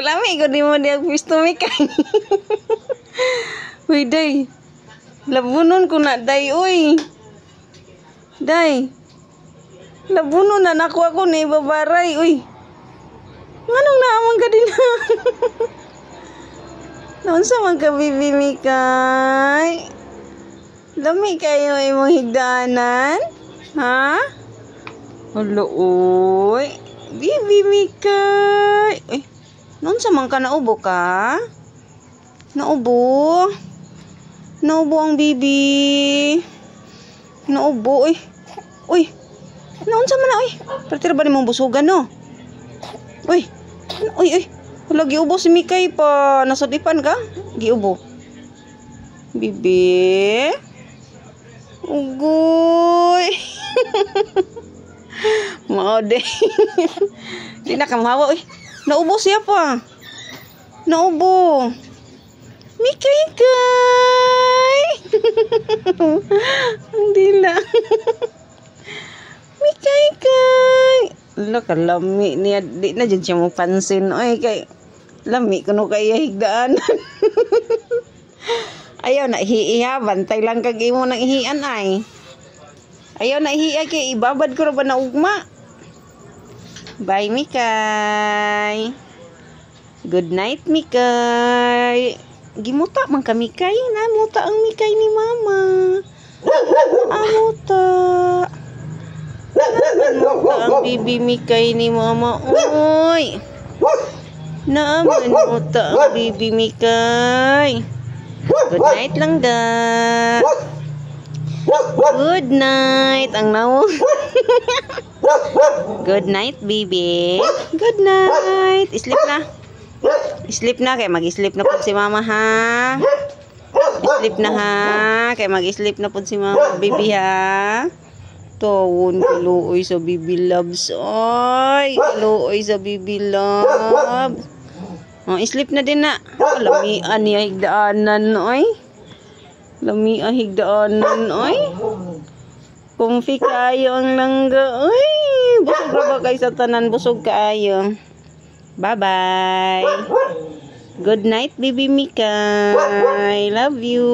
Kalami ko di mo diag pisto Mikay. Uy, day. Labunon ko na, day, uy. Day. Labunon na nakuha ko ni babaray, uy. Nganong naamang ka din na? Naon sa man ka, bibi Mikay? Lami kayo imong higdaanan? Ha? Hala, uy. Bibi Mikay. Eh, noon sa man ka naubo ka? Naubo? Naubo ang bibi. Naubo, uy. Uy. Noon sa man na, uy. Partira ba ni mong busugan, no? Uy. Uy, uy. Wala, giubo si Mikay pa. Nasadipan ka? Giubo. Bibi. Ugoy. Maode. Di na kamawa, uy. Naubo siya pa. Naubo. Mikay kay. Ang dila. Mikay kay. Ala, kalami niya. Di na dyan siya mapansin. Ay, kay lami ko no kaya higdaan. Ayaw na ihiiha. Bantay lang kag imo ng ihian ay. Ayaw na ihiiha kay ibabad ko na ba na ugma. Bye, Mikay. Good night, Mikay. Gimuta man ka, Mikay. Namuta ang Mikay ni Mama. Amuta. Namuta ang bibi Mikay ni Mama. Uy. Namuta ang bibi Mikay. Good night lang da. Good night. Ang nawo. Good night, baby. Good night. Sleep na. Sleep na. Kaya mag-sleep na po si Mama, ha? Sleep na, ha? Kaya mag-sleep na po si Mama, baby, ha? Tawon, kaluoy sa baby loves. Ay, kaluoy sa baby loves. Oh, sleep na din na. Lamian niya higdaanan, oy. Lamian higdaanan, oy. Comfy kayo ang langga. Uy, busog na ba kayo sa tanan? Busog kayo. Bye-bye. Good night, baby Mikay. Love you.